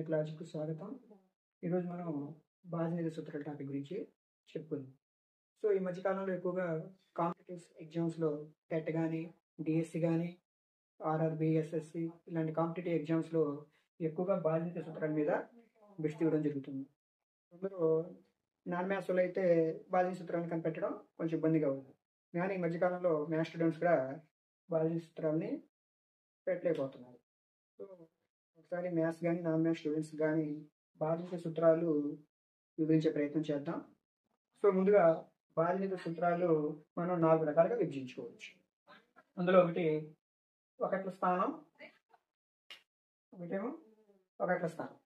క్లాస్కు స్వాగతం. ఈరోజు మనం బాజనీయ సూత్రాల టాపిక్ గురించి చెప్పుకుందాం. సో ఈ మధ్యకాలంలో ఎక్కువగా కాంపిటేటివ్ ఎగ్జామ్స్లో టెట్ కానీ, డిఎస్సి కానీ, ఆర్ఆర్బి, ఎస్ఎస్సి ఇలాంటి కాంపిటేటివ్ ఎగ్జామ్స్లో ఎక్కువగా బాజనీయ సూత్రాల మీద బిట్స్ ఇవ్వడం జరుగుతుంది. అందులో నాన్ మ్యాథ్స్లో అయితే బాజనీయ సూత్రాలను కనిపెట్టడం కొంచెం ఇబ్బందిగా ఉంది. కానీ ఈ మధ్యకాలంలో మ్యాథ్స్ స్టూడెంట్స్ కూడా బాజనీయ సూత్రాలని పెట్టలేకపోతున్నారు. సో ఒకసారి మ్యాథ్స్ కానీ నాన్ మ్యాథ్స్ స్టూడెంట్స్ కానీ బాజనీయ సూత్రాలు వివరించే ప్రయత్నం చేద్దాం. సో ముందుగా బాజనీయ సూత్రాలు మనం 4 రకాలుగా విభజించుకోవచ్చు. అందులో ఒకట్ల స్థానం, ఒకట్ల స్థానం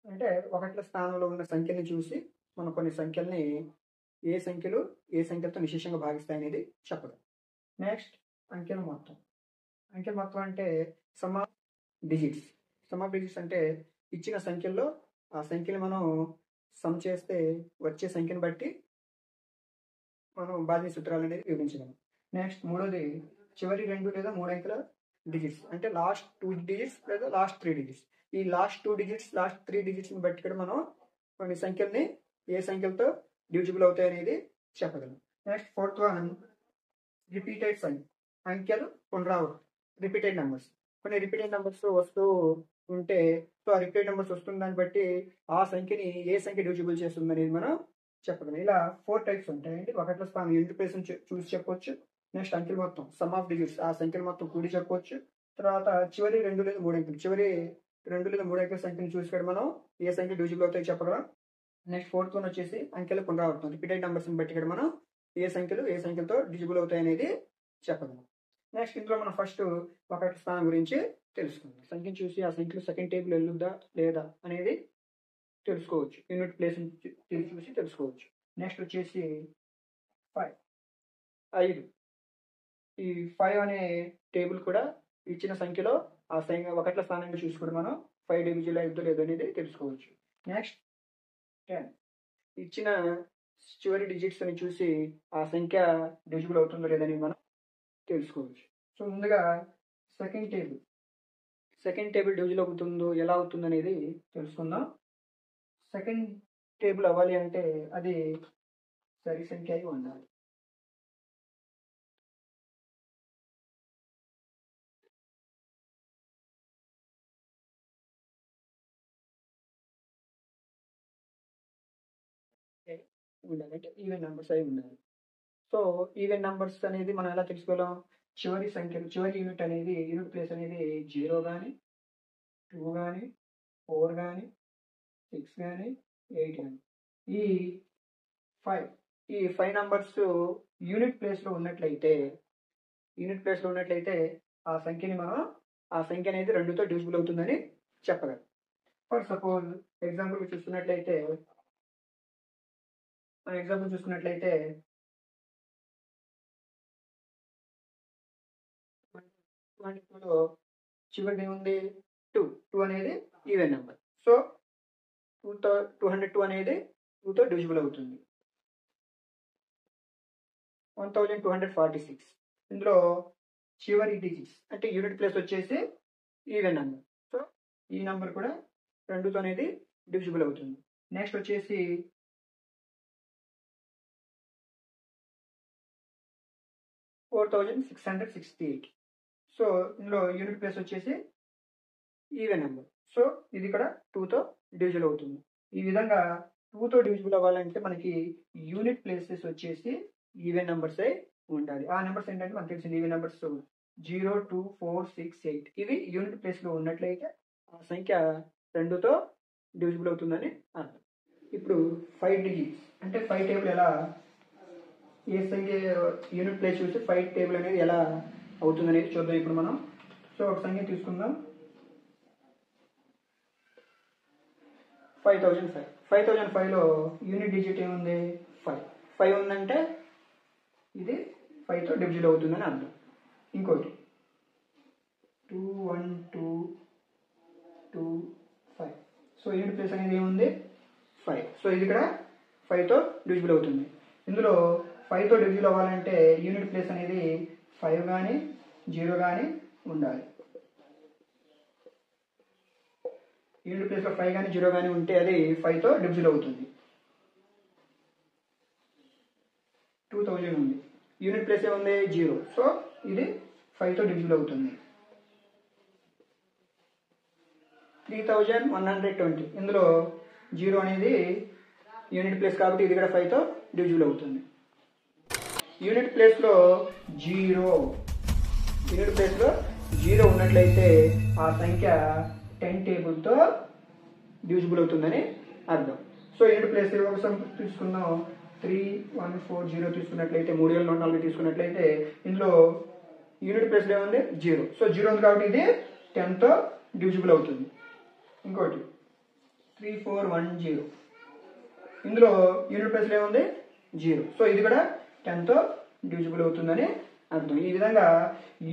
అంటే ఒకట్ల స్థానంలో ఉన్న సంఖ్యని చూసి మనం కొన్ని సంఖ్యల్ని ఏ సంఖ్యలతో నిశేషంగా భాగిస్తాయనేది చెప్పడం. నెక్స్ట్ అంకెల మొత్తం అంటే సమ్ ఆఫ్ డిజిట్స్. అంటే ఇచ్చిన సంఖ్యల్లో ఆ సంఖ్యని మనం సమ్ చేస్తే వచ్చే సంఖ్యను బట్టి మనం బాజనీయ సూత్రాలు అనేది వివరించగలం. నెక్స్ట్ మూడోది చివరి 2 లేదా 3 అంకెల డిజిట్స్ అంటే లాస్ట్ 2 డిజిట్స్ లేదా లాస్ట్ 3 డిజిట్స్. ఈ లాస్ట్ 2 డిజిట్స్, లాస్ట్ 3 డిజిట్స్ని బట్టి కూడా మనం కొన్ని సంఖ్యల్ని ఏ సంఖ్యలతో డివిజిబుల్ అవుతాయి అనేది చెప్పగలం. Next fourth one repeated sign, అంకెలు పునరావృతం, రిపీటెడ్ నెంబర్స్. కొన్ని రిపీటెడ్ నెంబర్స్ వస్తూ ఉంటే సో ఆ రిపీటెడ్ నెంబర్స్ వస్తున్న దాన్ని బట్టి ఆ సంఖ్యని ఏ సంఖ్య డివిజిబుల్ చేస్తుంది అనేది మనం చెప్పగలం. ఇలా 4 టైప్స్ ఉంటాయండి. ఒకట్ల స్థానం యూనిట్ ప్లేస్ చూసి చెప్పొచ్చు. నెక్స్ట్ అంకెల మొత్తం సమ్ ఆఫ్ డిజిట్స్, ఆ సంఖ్యల మొత్తం కూడి చెప్పొచ్చు. తర్వాత చివరి 2 లేదా 3 అంకెలు, చివరి 2 లేదా 3 అంకెల సంఖ్యను చూసి కూడా మనం ఏ సంఖ్య డివిజిబుల్ అవుతాయి చెప్పగలం. నెక్స్ట్ ఫోర్త్ వన్ వచ్చేసి అంకెల పునరావృతం, రిపీటెడ్ నెంబర్స్ని బట్టి కూడా మనం ఏ సంఖ్యలతో డివిజిబుల్ అవుతాయి అనేది చెప్పగలం. నెక్స్ట్ ఇందులో మనం ఫస్ట్ ఒకట్ల స్థానం గురించి తెలుసుకుందాం. సంఖ్యను చూసి ఆ సంఖ్యలో సెకండ్ టేబుల్ వెళ్ళుద్దా లేదా అనేది తెలుసుకోవచ్చు. యూనిట్ ప్లేస్ చూసి తెలుసుకోవచ్చు. నెక్స్ట్ వచ్చేసి 5. ఈ 5 అనే టేబుల్ కూడా ఇచ్చిన సంఖ్యలో ఆ ఒకట్ల స్థానాన్ని చూసి కూడా మనం 5 డివిజిబుల్ అవుతుందో లేదో అనేది తెలుసుకోవచ్చు. నెక్స్ట్ 10. ఇచ్చిన చివరి డిజిట్స్ అని చూసి ఆ సంఖ్య డివిజిబుల్ అవుతుందో లేదని మనం తెలుసుకోవచ్చు. సో ముందుగా సెకండ్ టేబుల్ డివిజిబుల్ అవుతుందో ఎలా అవుతుంది అనేది తెలుసుకుందాం. సెకండ్ టేబుల్ అవ్వాలి అంటే అది సరి సంఖ్య అయి ఉండాలి. ఉండాలంటే ఈవెన్ నెంబర్స్ అయి ఉండాలి. సో ఈవెన్ నెంబర్స్ అనేది మనం ఎలా తెలుసుకోగలం? చివరి యూనిట్ అనేది యూనిట్ ప్లేస్ అనేది 0 కానీ 2 కానీ 4 కానీ 6 కానీ 8 కానీ ఈ 5 నంబర్స్ యూనిట్ ప్లేస్లో ఉన్నట్లయితే ఆ సంఖ్య అనేది 2తో డివిజిబుల్ అవుతుందని చెప్పగలం. ఫర్ సపోజ్ ఎగ్జాంపుల్ చూసుకున్నట్లయితే చివరిది ఏముంది? 2 అనేది ఈవెన్ నెంబర్. సో 202 అనేది 2తో డివిజిబుల్ అవుతుంది. 1246 ఇందులో చివరి డిజిట్స్ అంటే యూనిట్ ప్లేస్ వచ్చేసి ఈవెన్ నెంబర్. సో ఈ నెంబర్ కూడా 2తో అనేది డివిజిబుల్ అవుతుంది. నెక్స్ట్ వచ్చేసి 4668. సో ఇందులో యూనిట్ ప్లేస్ వచ్చేసి ఈవెన్ నెంబర్. సో ఇది కూడా 2తో డివిజిబుల్ అవుతుంది. ఈ విధంగా 2తో డివిజిబుల్ అవ్వాలంటే మనకి యూనిట్ ప్లేసెస్ వచ్చేసి ఈవెన్ నెంబర్స్ అయి ఉండాలి. ఆ నెంబర్స్ ఏంటంటే మనకు తెలిసింది ఈవెన్ నెంబర్స్ 0, 2, 4, 6, 8 ఇవి యూనిట్ ప్లేస్లో ఉన్నట్లయితే ఆ సంఖ్య 2తో డివిజిబుల్ అవుతుందని అర్థం. ఇప్పుడు 5 డిజిట్స్ అంటే 5 టేబుల్ ఎలా ఏ సంఖ్య యూనిట్ ప్లేస్ చూసి 5 టేబుల్ అనేది ఎలా అవుతుంది అనేది చూద్దాం ఇప్పుడు మనం. సో ఒక సంఖ్య తీసుకుందాం. 5005లో యూనిట్ డిజిట్ ఏముంది? 5 ఉందంటే ఇది 5తో డివిజిబుల్ అవుతుందని అర్థం. ఇంకోటి 21225. సో యూనిట్ ప్లేస్ అనేది ఏముంది? 5. సో ఇది ఇక్కడ 5తో డివిజిబుల్ అవుతుంది. ఇందులో 5తో డివిజిబుల్ అవ్వాలంటే యూనిట్ ప్లేస్ అనేది 5 కానీ 0 కానీ ఉండాలి. యూనిట్ ప్లేస్లో 5 కానీ 0 కానీ ఉంటే అది 5తో డివిజిబుల్ అవుతుంది. 2000 ఉంది, యూనిట్ ప్లేస్ ఏముంది 0, సో ఇది 5తో డివిజిబుల్ అవుతుంది. 3120, ఇందులో 0 అనేది యూనిట్ ప్లేస్ కాబట్టి ఇది కూడా 5తో డివిజిబుల్ అవుతుంది. యూనిట్ ప్లేస్లో 0 ఉన్నట్లయితే ఆ సంఖ్య 10 టేబుల్తో డివిజిబుల్ అవుతుందని అర్థం. సో యూనిట్ ప్లేస్ ఒకసారి తీసుకుందాం. 3140 తీసుకున్నట్లయితే 3140 తీసుకున్నట్లయితే ఇందులో యూనిట్ ప్లేస్లో ఏముంది 0, సో 0 ఉంది కాబట్టి ఇది 10తో డివిజిబుల్ అవుతుంది. ఇంకోటి 3410, ఇందులో యూనిట్ ప్లేస్లో ఏముంది 0, సో ఇది కూడా 10తో డివిజిబుల్ అవుతుందని అర్థం. ఈ విధంగా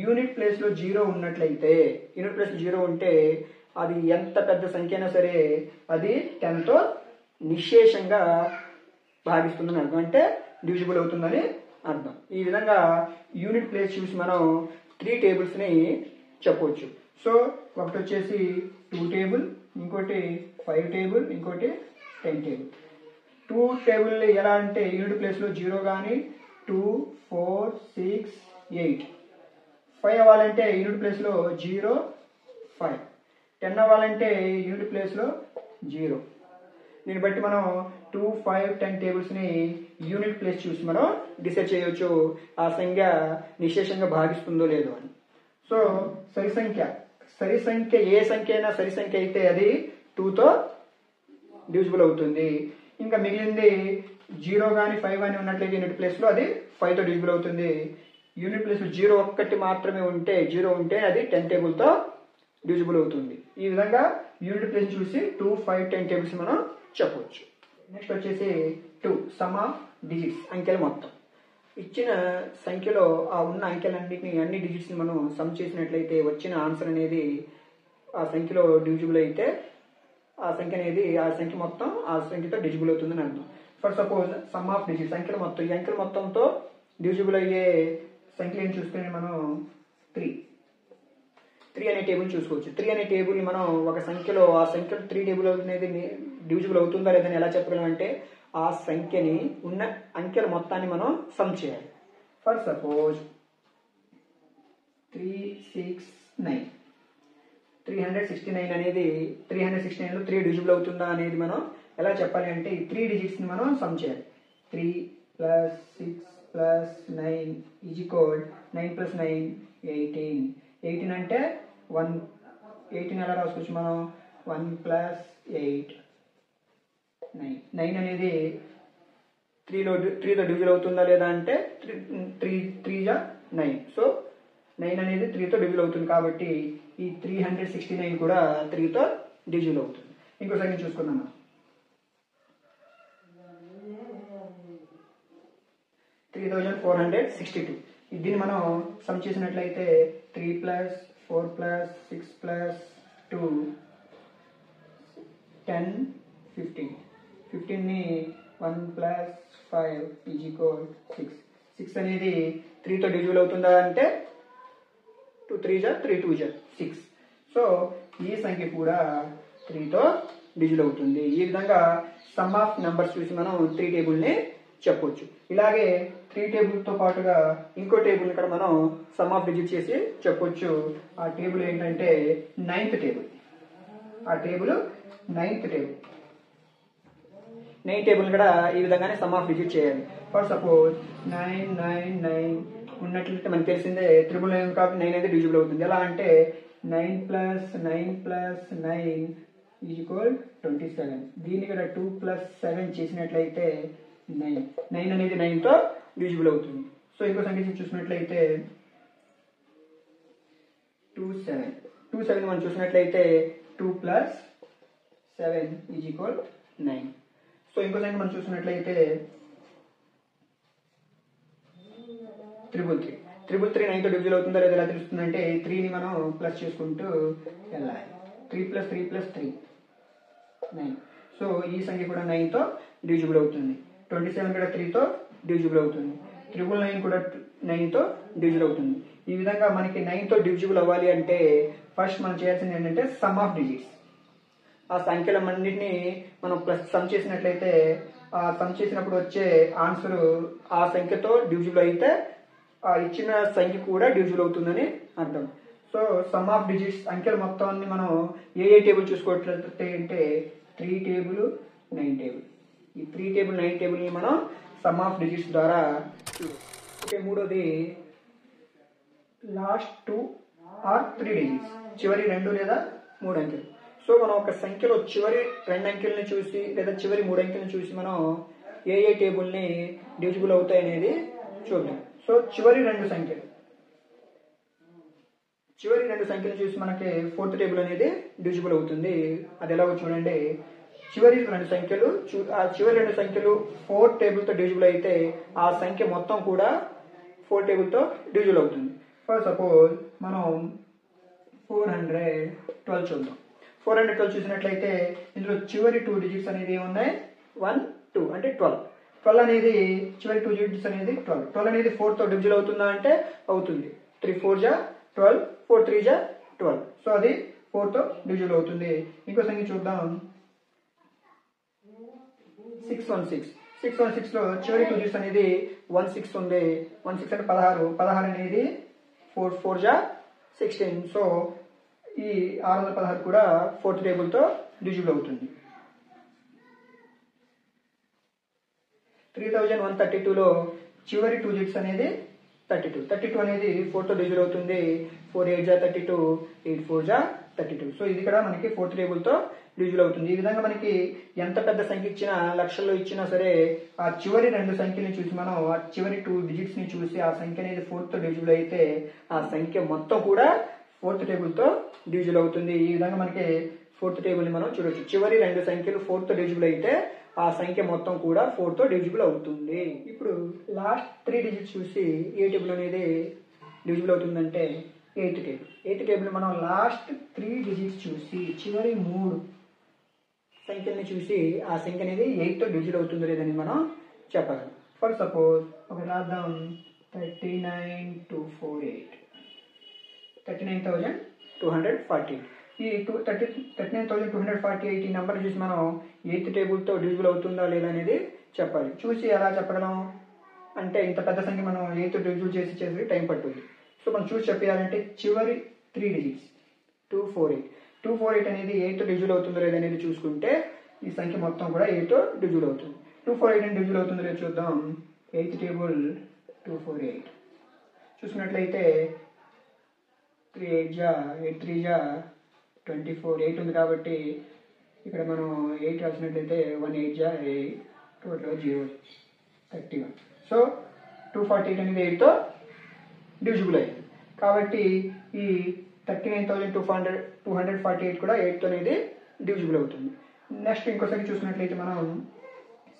యూనిట్ ప్లేస్లో 0 ఉన్నట్లయితే, యూనిట్ ప్లేస్ 0 ఉంటే అది ఎంత పెద్ద సంఖ్య అయినా సరే అది 10తో నిశేషంగా భాగిస్తుందని అర్థం, అంటే డివిజిబుల్ అవుతుందని అర్థం. ఈ విధంగా యూనిట్ ప్లేస్ చూసి మనం 3 టేబుల్స్ని చెప్పవచ్చు. సో ఒకటి వచ్చేసి 2 టేబుల్, ఇంకోటి 5 టేబుల్, ఇంకోటి 10 టేబుల్. 2 టేబుల్ ఎలా అంటే యూనిట్ ప్లేస్లో 0 కానీ 2, 4, 6, 8. 5 అవ్వాలంటే యూనిట్ ప్లేస్లో 0, 5. 10 అవ్వాలంటే యూనిట్ ప్లేస్లో 0. దీన్ని బట్టి మనం 2, 5, 10 టేబుల్స్ని యూనిట్ ప్లేస్ చూసి మనం డిసైడ్ చేయవచ్చు ఆ సంఖ్య నిశేషంగా భాగిస్తుందో లేదో అని. సో సరి సంఖ్య ఏ సంఖ్య అయినా సరి సంఖ్య అయితే అది 2తో డివిజిబుల్ అవుతుంది. ఇంకా మిగిలింది 0 కానీ 5 కానీ ఉన్నట్లయితే యూనిట్ ప్లేస్లో అది 5తో డివిజిబుల్ అవుతుంది. యూనిట్ ప్లేస్లో 0 ఒక్కటి మాత్రమే ఉంటే, 0 ఉంటే అది 10 టేబుల్తో డివిజిబుల్ అవుతుంది. ఈ విధంగా యూనిట్ ప్లేస్ చూసి 2, 5, 10 టేబుల్స్ మనం చెప్పవచ్చు. నెక్స్ట్ వచ్చేసి 2 సమ్ ఆఫ్ డిజిట్స్, అంకెల మొత్తం. ఇచ్చిన సంఖ్యలో ఆ ఉన్న అంకెలన్నింటినీ, అన్ని డిజిట్స్ని మనం సమ్ చేసినట్లయితే వచ్చిన ఆన్సర్ అనేది ఆ సంఖ్యలో డివిజిబుల్ అయితే ఆ సంఖ్య మొత్తం ఆ సంఖ్యతో డివిజిబుల్ అవుతుందని అర్థం. For suppose some of digits, అంకెల మొత్తం. ఈ అంకెల మొత్తంతో డివిజిబుల్ అయ్యే సంఖ్యలను చూసుకుని మనం 3 అనే టేబుల్ చూసుకోవచ్చు. 3 అనే టేబుల్ని మనం ఒక సంఖ్యలో ఆ సంఖ్యలో 3 టేబుల్ అనేది డివిజిబుల్ అవుతుందా లేదని ఎలా చెప్పగలమంటే ఆ సంఖ్యని ఉన్న అంకెల మొత్తాన్ని మనం సమ్ చేయాలి. ఫర్ సపోజ్ 369, 369 అనేది 369లో 3 డివిజిబుల్ అవుతుందా అనేది మనం ఎలా చెప్పాలి అంటే ఈ 3 డిజిట్స్ని మనం సమ్ చేయాలి. 3 + 6 + 9 = 9 + 9 18. 18 అంటే 1. 18 ఎలా రాసుకోవచ్చు మనం 1 + 8 9. 9 అనేది 3తో డివిజిబుల్ అవుతుందా లేదా అంటే 3 × 9. సో 9 అనేది 3తో డివిజిబుల్ అవుతుంది కాబట్టి ఈ 369 కూడా 3తో డివిజిబుల్ అవుతుంది. ఇంకో సంఖ్య చూసుకుందాం. 3462. దీన్ని మనం సమ్ చేసినట్లయితే 3 + 4 + 6 + 2 10 15. 15ని 1 + 5 = 6. 6 అనేది 3తో డివిజిబుల్ అవుతుందా అంటే 2 3 3 2 6. సో ఈ సంఖ్య కూడా 3తో డివిజిబుల్ అవుతుంది. ఈ విధంగా సమ్ ఆఫ్ నెంబర్స్ చూసి మనం 3 టేబుల్ని చెప్పవచ్చు. ఇలాగే 3 టేబుల్తో పాటుగా ఇంకో టేబుల్ని కూడా మనం సమ్ ఆఫ్ డిజిట్ చేసి చెప్పొచ్చు. ఆ టేబుల్ ఏంటంటే 9th టేబుల్. ఆ టేబుల్ 9th టేబుల్. 9 టేబుల్ కూడా ఈ విధంగానే సమ్ ఆఫ్ డిజిట్ చేయాలి. ఫర్ సపోజ్ 999 ఉన్నట్లయితే మనకు తెలిసిందే 999 కాబట్టి 9 అనేది డివిజిబుల్ అవుతుంది. ఎలా అంటే 9 + 9 + 9 = 27. దీన్ని కూడా 2 + 7 చేసినట్లయితే 9. 9 అనేది 9తో డివిజిబుల్ అవుతుంది. సో ఇంకో సంఖ్య చూసినట్లయితే 27 మనం చూసినట్లయితే 2 + 7 = 9. సో ఇంకో సంఖ్య మనం చూసినట్లయితే 333 9తో డివిజిబుల్ అవుతుందా లేదా ఎలా తెలుస్తుందంటే 3ని మనం ప్లస్ చేసుకుంటూ వెళ్ళాలి. 3 + 3 + 3 9. సో ఈ సంఖ్య కూడా 9తో డివిజిబుల్ అవుతుంది. 27 కూడా 3తో డివిజిబుల్ అవుతుంది. 999 కూడా 9తో డివిజిబుల్ అవుతుంది. ఈ విధంగా మనకి 9తో డివిజిబుల్ అవ్వాలి అంటే ఫస్ట్ మనం చేయాల్సింది ఏంటంటే సమ్ ఆఫ్ డిజిట్స్. ఆ సంఖ్యలన్నింటినీ మనం ప్లస్ సమ్ చేసినట్లయితే ఆ సమ్ చేసినప్పుడు వచ్చే ఆన్సర్ ఆ సంఖ్యతో డివిజిబుల్ అయితే ఆ ఇచ్చిన సంఖ్య కూడా డివిజిబుల్ అవుతుందని అర్థం. సో సమ్ ఆఫ్ డిజిట్స్ అంకెల మొత్తాన్ని మనం ఏ టేబుల్ చూసుకోవట్లయితే అంటే 3 టేబుల్ 9 టేబుల్. ఈ 3 టేబుల్ 9 టేబుల్ని మనం సమ్ ఆఫ్ డిజిట్స్ ద్వారా చూడవచ్చు. ఓకే, మూడోది లాస్ట్ 2 ఆర్ 3 డిజిట్స్, చివరి 2 లేదా 3 అంకెలు. సో మనం ఒక సంఖ్యలో చివరి 2 అంకెల్ని చూసి లేదా చివరి 3 అంకెల్ని చూసి మనం ఏ టేబుల్ని డివిజిబుల్ అవుతాయి అనేది చూద్దాం. సో చివరి 2 సంఖ్యలు చూసి మనకి 4th టేబుల్ అనేది డివిజిబుల్ అవుతుంది. అది ఎలాగో చూడండి. చివరి 2 సంఖ్యలు 4 టేబుల్తో డివిజిబుల్ అయితే ఆ సంఖ్య మొత్తం కూడా 4 టేబుల్తో డివిజిబుల్ అవుతుంది. ఫర్ సపోజ్ మనం 412 చూద్దాం. 412 చూసినట్లయితే ఇందులో చివరి 2 డిజిట్స్ అనేది ఏమున్నాయి, 1 2 అంటే 12 అనేది చివరి 2 డిజిట్స్ అనేది 12 అనేది 4తో డివిజిబుల్ అవుతుందా అంటే అవుతుంది. 3 4 జా 12, 4 3 జా 12. సో అది 4తో డివిజిబుల్ అవుతుంది. ఇంకో సంఖ్య చూద్దాం, 616 లో చివరి 2 డిజిట్స్ అనేది 16 ఉంది. 16 అంటే 16 అనేది 4 4 జా 16. సో ఈ 616 కూడా 4th టేబుల్తో డివిజిబుల్ అవుతుంది. 3132లో చివరి 2 డిజిట్స్ అనేది 32 అనేది 4తో డివిజిబుల్ అవుతుంది. 4 8 జా 32, 8 4 జా 32. సో ఇది కూడా మనకి 4th టేబుల్తో డివిజిబుల్ అవుతుంది. ఈ విధంగా మనకి ఎంత పెద్ద సంఖ్య ఇచ్చినా, లక్షల్లో ఇచ్చినా సరే ఆ చివరి 2 సంఖ్యని చూసి మనం ఆ చివరి 2 డిజిట్స్ ని చూసి ఆ సంఖ్య అనేది 4తో డివిజిబుల్ అయితే ఆ సంఖ్య మొత్తం కూడా 4th టేబుల్తో డివిజిబుల్ అవుతుంది. ఈ విధంగా మనకి 4th టేబుల్ని మనం చూడొచ్చు. చివరి 2 సంఖ్యలు 4తో డివిజిబుల్ అయితే ఆ సంఖ్య మొత్తం కూడా 4తో డివిజిబుల్ అవుతుంది. ఇప్పుడు లాస్ట్ 3 డిజిట్స్ చూసి ఏ టేబుల్ అనేది డివిజిబుల్ అవుతుందంటే 8th టేబుల్. మనం లాస్ట్ 3 డిజిట్స్ చూసి చివరి 3 సంఖ్యల్ని చూసి ఆ సంఖ్య అనేది 8తో డివిజిబుల్ అవుతుందో లేదని మనం చెప్పగలం. ఫర్ సపోజ్ ఒక రాద్దాం, 39,248 ఈ 39,248 ఈ నెంబర్ చూసి మనం 8th టేబుల్తో డివిజిబుల్ అవుతుందా లేదా అనేది చెప్పాలి. చూసి ఎలా చెప్పగలం అంటే ఇంత పెద్ద సంఖ్య మనం 8తో డివిజిబుల్ చేసి టైం పట్టుద్ది. సో మనం చూసి చెప్పాలంటే చివరి 3 డిజిట్స్ 248 అనేది 8తో డివిజిబుల్ అవుతుందో లేదనేది చూసుకుంటే ఈ సంఖ్య మొత్తం కూడా 8తో డివిజిబుల్ అవుతుంది. 248 అని డివిజిబుల్ అవుతుందో లేదో చూద్దాం. 8th టేబుల్ 248 చూసుకున్నట్లయితే 3 8 జా 8 3 జా 24, 8 ఉంది కాబట్టి ఇక్కడ మనం 8 రాసినట్లయితే 1 8 జా 8, టోటల్ 0 31. సో 248 అనేది 8తో డివిజిబుల్ అయింది. కాబట్టి ఈ 39,248 కూడా 8తో అనేది డివిజిబుల్ అవుతుంది. నెక్స్ట్ ఇంకోసారి చూసినట్లయితే మనం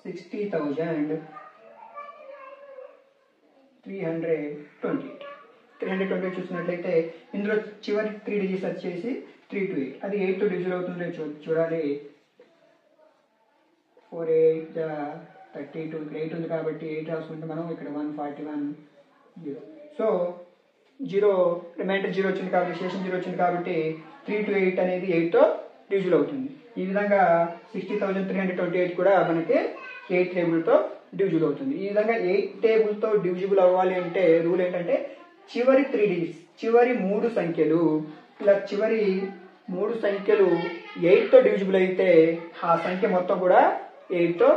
60,328 చూసినట్లయితే ఇందులో చివరి 3 డిజిట్స్ వచ్చేసి 3 to 8. అది 8తో డివిజిబుల్ అవుతుందో చూడాలి. 4 8 జా 32, ఇక్కడ 8 ఉంది కాబట్టి 8 రాసుకుంటే మనం ఇక్కడ 141 0. సో 0 రిమైండర్ 0 వచ్చింది కాబట్టి శేషం 0 వచ్చింది కాబట్టి 3 to 8 అనేది 8తో డివిజిబుల్ అవుతుంది. ఈ విధంగా 60,328 కూడా మనకి 8 టేబుల్తో డివిజిబుల్ అవుతుంది. ఈ విధంగా 8 టేబుల్తో డివిజిబుల్ అవ్వాలి అంటే రూల్ ఏంటంటే చివరి 3 డిజిట్స్, చివరి 3 సంఖ్యలు ఇలా చివరి 3 సంఖ్యలు 8తో డివిజిబుల్ అయితే ఆ సంఖ్య మొత్తం కూడా 8తో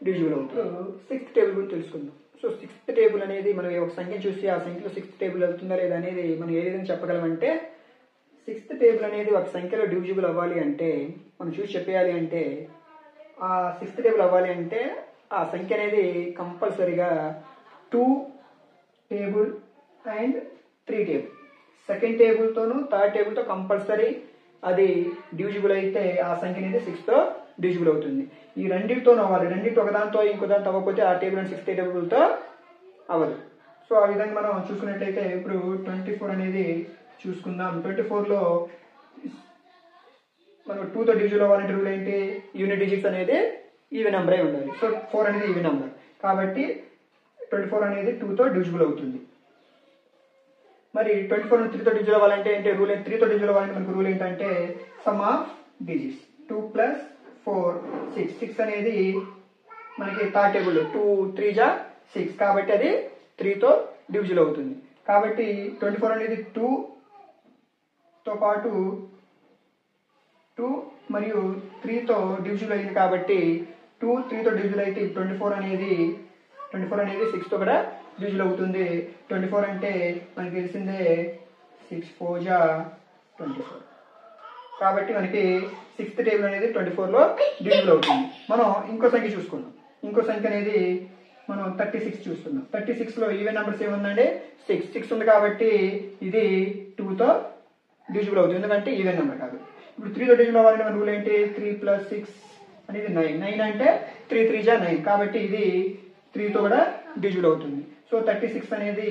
డివిజిబుల్ అవుతుంది. 6th టేబుల్ గురించి తెలుసుకుందాం. సో 6th టేబుల్ అనేది మనం ఒక సంఖ్య చూసి ఆ సంఖ్యలో 6th టేబుల్ అవుతుందా లేదా అనేది మనం ఏ విధంగా చెప్పగలమంటే 6th టేబుల్ అనేది ఒక సంఖ్యలో డివిజిబుల్ అవ్వాలి అంటే మనం చూసి చెప్పేయాలి అంటే ఆ 6th టేబుల్ అవ్వాలి అంటే ఆ సంఖ్య అనేది కంపల్సరీగా 2 టేబుల్ అండ్ 3 టేబుల్, సెకండ్ టేబుల్తోనూ థర్డ్ టేబుల్తో కంపల్సరీ అది డివిజిబుల్ అయితే ఆ సంఖ్య అనేది 6తో డివిజిబుల్ అవుతుంది. ఈ రెండింటితో అవ్వాలి. రెండింటి ఒకదాంతో ఇంకో దాంతో అవ్వకపోతే ఆ టేబుల్ అండ్ 6th టేబుల్తో అవ్వదు. సో ఆ విధంగా మనం చూసుకున్నట్లయితే ఇప్పుడు 24 అనేది చూసుకుందాం. 24లో మనం 2తో డివిజిబుల్ అవ్వాలంటే రూల్ ఏంటి, యూనిట్ డిజిట్స్ అనేది ఈవెన్ నెంబర్ అయి ఉండాలి. సో 4 అనేది ఈవెన్ నెంబర్ కాబట్టి 24 అనేది 2తో డివిజిబుల్ అవుతుంది. మరి 24 3తో డివిజిబుల్ అవ్వాలంటే రూల్ 3తో డివిజిబుల్ అవ్వాలంటే మనకు రూల్ ఏంటంటే సమ్ ఆఫ్ డిజిట్స్. 2 + 4 6 6 అనేది మనకి థర్డ్ టేబుల్ 2 3 జా 6 కాబట్టి అది 3తో డివిజిబుల్ అవుతుంది. కాబట్టి 24 అనేది 2తో పాటు 2 మరియు 3తో డివిజిబుల్ అయింది కాబట్టి 2 3తో డివిజిబుల్ అయితే 24 అనేది 6తో కూడా డివిజిబుల్ అవుతుంది. 24 అంటే మనకి తెలిసిందే 6 4 జా 24 కాబట్టి మనకి 6th టేబుల్ అనేది 24లో డివిజిబుల్ అవుతుంది. మనం ఇంకో సంఖ్య చూసుకున్నాం. ఇంకో సంఖ్య అనేది మనం 36 చూస్తున్నాం. 36లో ఈవెన్ నెంబర్స్ ఏముందండి 6 ఉంది కాబట్టి ఇది 2తో డివిజిబుల్ అవుతుంది ఎందుకంటే ఈవెన్ నెంబర్ కాదు. ఇప్పుడు 3తో డివిజిబుల్ అవ్వాలంటే మన రూల్ ఏంటి 3 + 6 అనేది 9 అంటే 3 3 జా 9 కాబట్టి ఇది 3తో కూడా డివిజిబుల్ అవుతుంది. సో 36 అనేది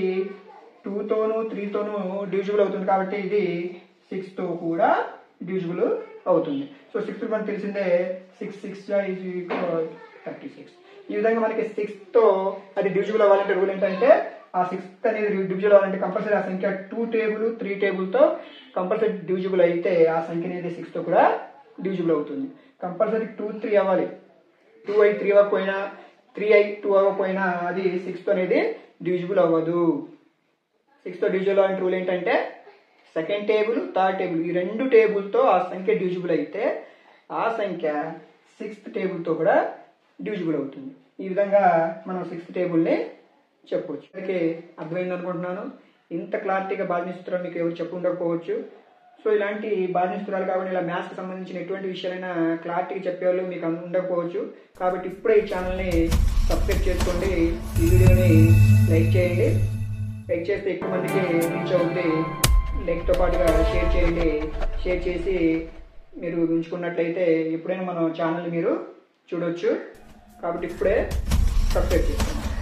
2తోనూ 3తోనూ డివిజిబుల్ అవుతుంది కాబట్టి ఇది 6తో కూడా డివిజిబుల్ అవుతుంది. సో 6 మనకు తెలిసిందే 6 6 జా 36. ఈ విధంగా మనకి 6తో అది డివిజిబుల్ అవ్వాలంటే రూల్ ఏంటంటే ఆ 6th అనేది డివిజిబుల్ అవ్వాలంటే కంపల్సరీ ఆ సంఖ్య 2 టేబుల్ 3 టేబుల్తో కంపల్సరీ డివిజిబుల్ అయితే ఆ సంఖ్య అనేది 6తో కూడా డివిజిబుల్ అవుతుంది. కంపల్సరీ 2 3 అవ్వాలి. 2 అయి 3 అవ్వకపోయినా 3 అయి 2 అవ్వకపోయినా అది 6తో అనేది డివిజిబుల్ అవ్వదు. 6తో డివిజిబుల్ అవ్వాలంటే రూల్ ఏంటంటే సెకండ్ టేబుల్ థర్డ్ టేబుల్ ఈ 2 టేబుల్తో ఆ సంఖ్య డివిజిబుల్ అయితే ఆ సంఖ్య 6th టేబుల్తో కూడా డివిజిబుల్ అవుతుంది. ఈ విధంగా మనం 6th టేబుల్ని చెప్పవచ్చు. అందుకే అర్థమైంది అనుకుంటున్నాను. ఇంత క్లారిటీగా భాజన సూత్రాలు మీకు ఎవరు చెప్పు ఉండకపోవచ్చు. సో ఇలాంటి భాజన సూత్రాలు కాబట్టి ఇలా మ్యాథ్స్కి సంబంధించిన ఎటువంటి విషయాలైనా క్లారిటీగా చెప్పేవాళ్ళు మీకు ఉండకపోవచ్చు. కాబట్టి ఇప్పుడే ఈ ఛానల్ని సబ్స్క్రైబ్ చేసుకోండి. ఈ వీడియోని లైక్ చేయండి. లైక్ చేస్తే ఎక్కువ మందికి రీచ్ అవుతుంది. లైక్తో పాటుగా షేర్ చేయండి. షేర్ చేసి మీరు ఉంచుకున్నట్లయితే ఎప్పుడైనా మన ఛానల్ని మీరు చూడవచ్చు. కాబట్టి ఇప్పుడే సబ్స్క్రైబ్ చేసుకోండి.